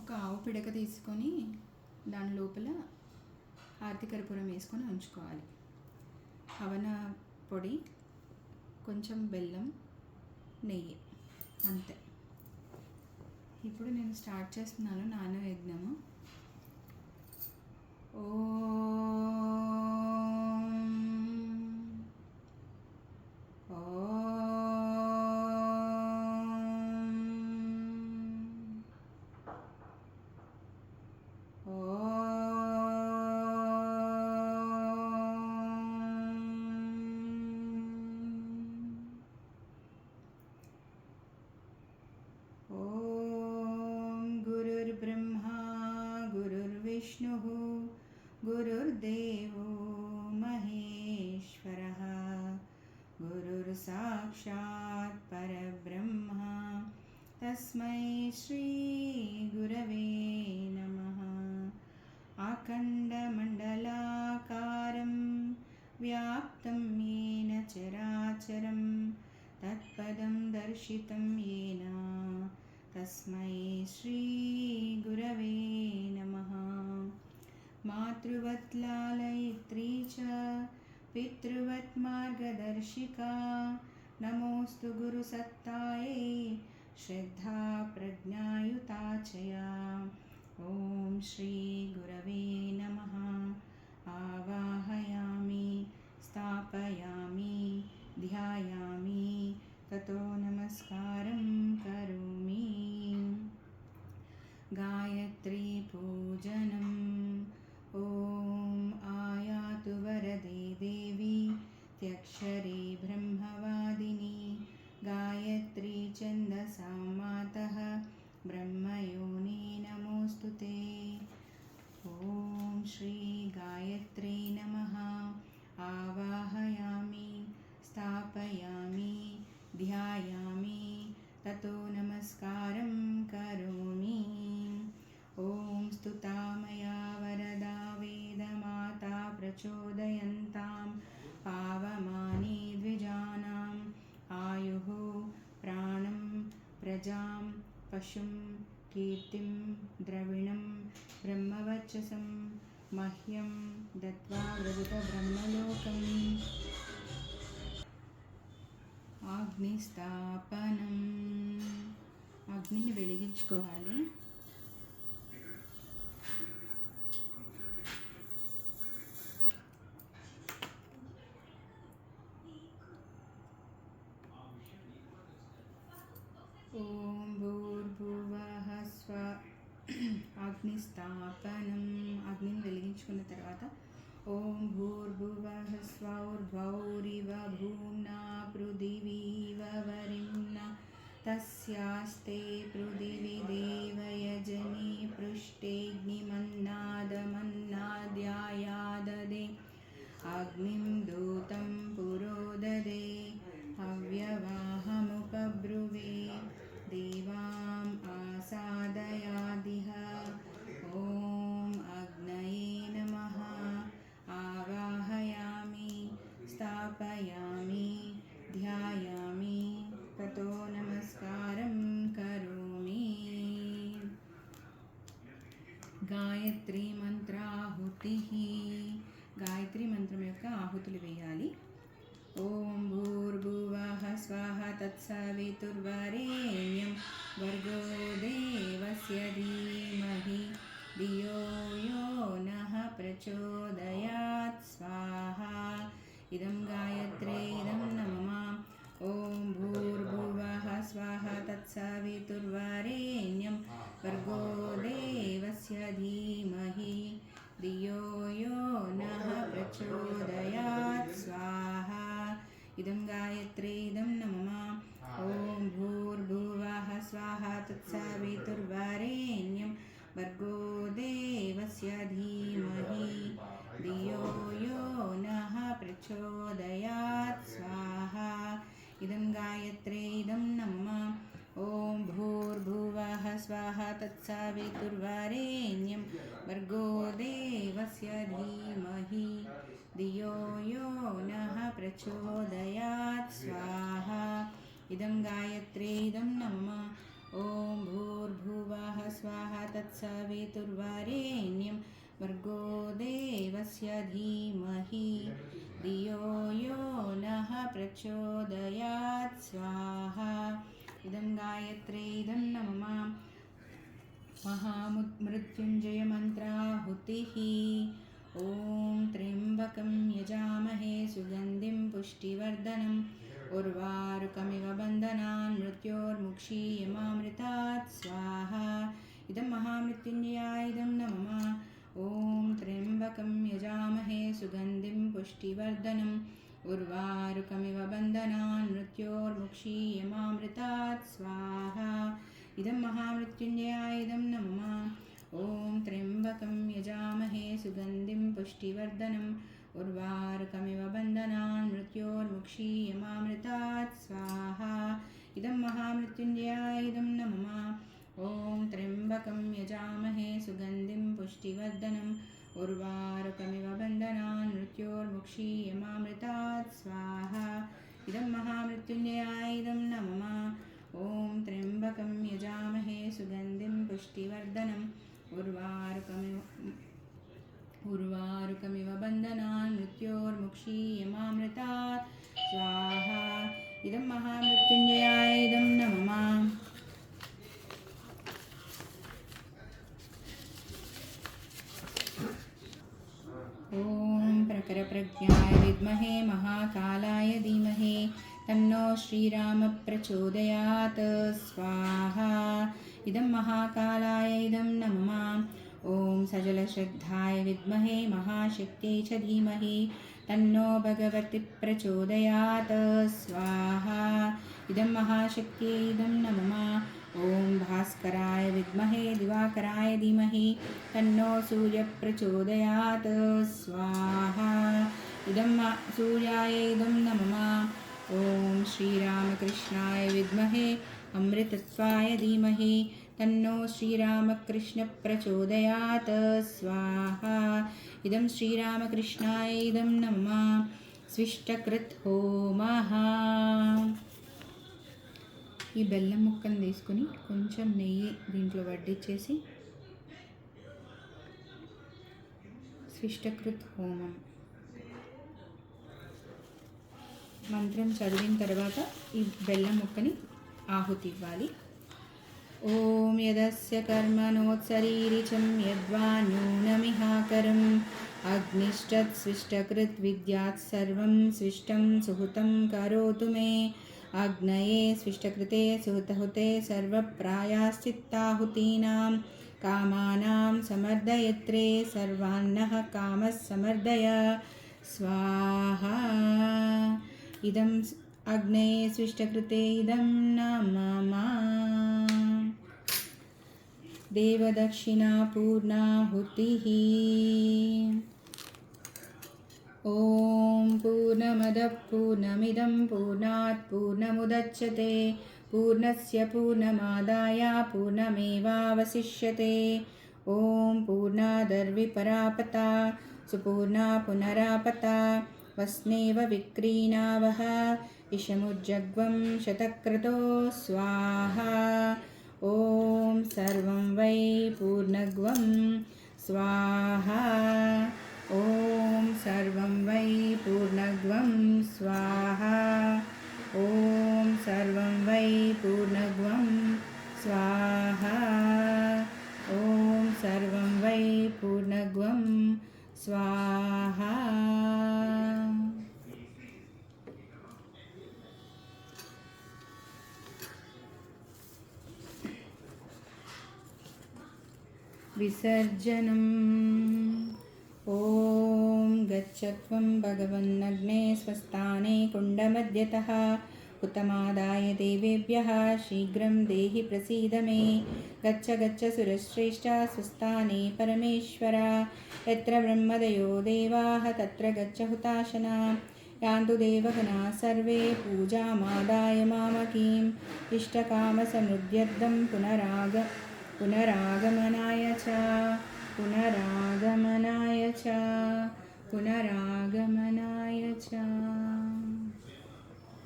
ఒక ఆవు పిడక తీసుకొని దాని లోపల హారతి కర్పూరం వేసుకొని ఉంచుకోవాలి. హవన పొడి, కొంచెం బెల్లం, నెయ్యి, అంతే. ఇప్పుడు నేను స్టార్ట్ చేస్తున్నాను నానయజ్ఞము. गुरुर्ब्रह्मा गुरुर्विष्णुः गुरुर्देवो महेश्वरः गुरुर्साक्षात् परब्रह्मा तस्मै श्रीगुरवे नमः। अखण्डमण्डलाकारं व्याप्तं येन चराचरं तत्पदं दर्शितं येन तस्मै श्रीगुरवे नमः। मातृवत् लालयित्री च पितृवत् मार्गदर्शिका नमोऽस्तु गुरुसत्तायै श्रद्धा प्रज्ञायुता च या। ॐ श्रीगुरवे नमः। आवाहयामि, स्थापयामि, ध्यायामि, ततो नमस्कारं करोमि। गायत्री पूजनम्। ॐ आयातु वरदे देवी त्यक्षरे ब्रह्मवादिनी गायत्री छन्दसा मातः ब्रह्मयोनि नमोऽस्तु ते। ॐ श्री गायत्री नमः। आवाहयामि, स्थापयामि, ध्यायामि, ततो नमस्कारं करोमि। ॐ स्तुता मया वरदा वेदमाता प्रचोदयन्तां पावमानि द्विजानाम् आयुः प्राणं प्रजां पशुं कीर्तिं द्रविणं ब्रह्मवर्चसं मह्यं दत्त्वा व्रजतब्रह्मलोकम्। అగ్నిస్థాపనం. అగ్నిని వెలిగించుకోవాలి. ఓం భూర్భువః స్వః. అగ్నిస్థాపనం. అగ్నిని వెలిగించుకున్న తర్వాత ఓం భూర్భువః స్వౌర్భౌరివ భూమ్నా పృథివీవ వరిమ్నా తస్యాస్తే పృథివీ దేవయజని పృష్టేऽగ్నిమన్నాదమన్నాద్యాయాదదే అగ్నిం దూతం పురోదదే అవ్యవాహముపబ్రువే దేవాం ఆసాదయాదిహ. ఓం అగ్నయే నమః. ఆవాహయామి, స్థాపయామి, ధ్యాయామి, తతో నమస్కారం కరోమి. గాయత్రీ మంత్రాహుతి. గాయత్రి మంత్రం యొక్క ఆహుతులు వేయాలి. ఓం భూర్భువః స్వః తత్సవితుర్వరేణ్యం భర్గో దేవస్య ధీమహి ధియో యో నః ప్రచోదయాత్ స్వాహా. ఇదం గాయత్రే ఇదం నమః. ఓం భూర్భువః స్వః తత్సవితుర్వరేణ్యం భర్గో దేవస్య ధీమహి ధియో యో నః ప్రచోదయాత్ స్వాహా. ఇదం గాయత్రే ఇదం నమః. ఓం భూర్భువః స్వః తత్సవితుర్వరేణ్యం భర్గో దేవస్య ధీమహి ధియో యో నః ప్రచోదయాత్ స్వాహా. ఇదం గాయత్రే ఇదం నమః. ఓం భూర్భువః స్వః తత్సవితుర్వరేణ్యం భర్గో దేవస్య ధీమహి ధియో యో నః ప్రచోదయాత్ స్వాహా. ఇదం గాయత్రే ఇదం నమః. ॐ भूर्भुवः स्वाहा तत्सवितुर्वरेण्यं भर्गो देवस्य धीमहि धियो यो नः प्रचोदयात् स्वाहा। इदं गायत्रे इदं नमः महामृत्युञ्जयमन्त्राहुतिः। ॐ त्र्यम्बकं यजामहे सुगन्धिं पुष्टिवर्धनम् उर्वारुकमिव बन्धनान् मृत्योर्मुक्षीयमामृतात् स्वाहा। इदं महामृत्युञ्जयाय इदं नमः ॐ त्र्यम्बकं यजामहे सुगन्धिं पुष्टिवर्धनम् उर्वारुकमिव बन्धनान् मृत्योर्मुक्षीयमामृतात् स्वाहा। इदं महामृत्युञ्जयाय इदं नमः ॐ त्र्यम्बकं यजामहे सुगन्धिं पुष्टिवर्धनम् उर्वारुकमिव बन्धनान् मृत्योर्मुक्षीयमामृतात् स्वाहा। इदं महामृत्युञ्जयाय इदं नमः ॐ त्र्यम्बकं यजामहे सुगन्धिं पुष्टिवर्धनम् उर्वारुकमिव बन्धनान् मृत्योर्मुक्षीयमामृतात् स्वाहा। इदं महामृत्युञ्जयाय इदं नमः ॐ त्र्यम्बकं यजामहे सुगन्धिं पुष्टिवर्धनम् उर्वारुकमिव बन्धनान् मृत्योर्मुक्षीयमामृतात् स्वाहा। इदं महामृत्युञ्जयाय इदं नमः ॐ प्रखरप्रज्ञाय विद्महे महाकालाय धीमहि तन्नो श्रीरामः प्रचोदयात् स्वाहा। इदं महाकालाय इदं नमः ॐ सजलश्रद्धाय विद्महे महाशक्त्यै च धीमहि तन्नो भगवती प्रचोदयात् स्वाहा। इदं महाशक्त्यै इदं नमः ॐ भास्कराय विद्महे दिवाकराय धीमहि तन्नो सूर्यः प्रचोदयात् स्वाहा। इदं सूर्याय इदं नमः ॐ श्रीरामकृष्णाय विद्महे अमृतत्वाय धीमहि तन्नो श्रीरामकृष्णः प्रचोदयात् स्वाहा। इदं श्रीरामकृष्णाय इदं नमः స్విష్టకృత్ హోమః। ఈ బెల్లం ముక్కను తీసుకొని కొంచెం నెయ్యి దీంట్లో వడ్డించేసి స్విష్టకృత్ హోమం మంత్రం చదివిన తర్వాత ఈ బెల్లం ముక్కని ఆహుతి ఇవ్వాలి. ఓం యదస్య కర్మణోత్సరీరిచం యద్వా న్యూనమిహాకరం అగ్నిష్టత్ స్విష్టకృత్ విద్యాత్ సర్వం స్విష్టం సుహృతం కరోతు మే అగ్నయే స్విష్టకృతే సుహృతహుతే సర్వప్రాయాశ్చిత్తాహుతీనాం కామానాం సమర్దయత్రే సర్వాన్నః కామః సమర్దయ స్వాహా. ఇదం అగ్నయే స్విష్టకృతే ఇదం నమః. దేవదక్షిణా పూర్ణాహుతిః. ఓం పూర్ణమదః పూర్ణమిదం పూర్ణాత్ పూర్ణముదచ్యతే పూర్ణస్య పూర్ణమాదాయ పూర్ణమేవావశిష్యతే. ఓం పూర్ణాదర్విపరాపతా సుపూర్ణా పునరాపతా వస్నేవ విక్రీణావః ఇషముజ్జగ్వం శతక్రతో స్వాహా. ఓం సర్వం వై పూర్ణగ్వం స్వాహా. ఓం సర్వం వై పూర్ణగ్వం స్వాహా. ఓం సర్వం వై పూర్ణగ్వం స్వాహా. ఓం సర్వం వై పూర్ణగ్వం స్వాహా. విసర్జనం. ఓం గచ్చత్వం భగవన్నగ్నే స్వస్థానే కుండమధ్యతః ఉత్తమాదాయ దేవేభ్యः శీఘ్రం దేహి ప్రసీద మే. గచ్చ గచ్చ సురశ్రేష్ఠ స్వస్థానే పరమేశ్వర యత్ర బ్రహ్మదయో దేవాః తత్ర గచ్చ హుతాశనా. యాంతు దేవగణా సర్వే పూజామాదాయ మామకీం ఇష్టకామసమృద్ధ్యర్థం పునరాగమనాయ చ పునరాగమనాయ చ పునరాగమనాయ చ.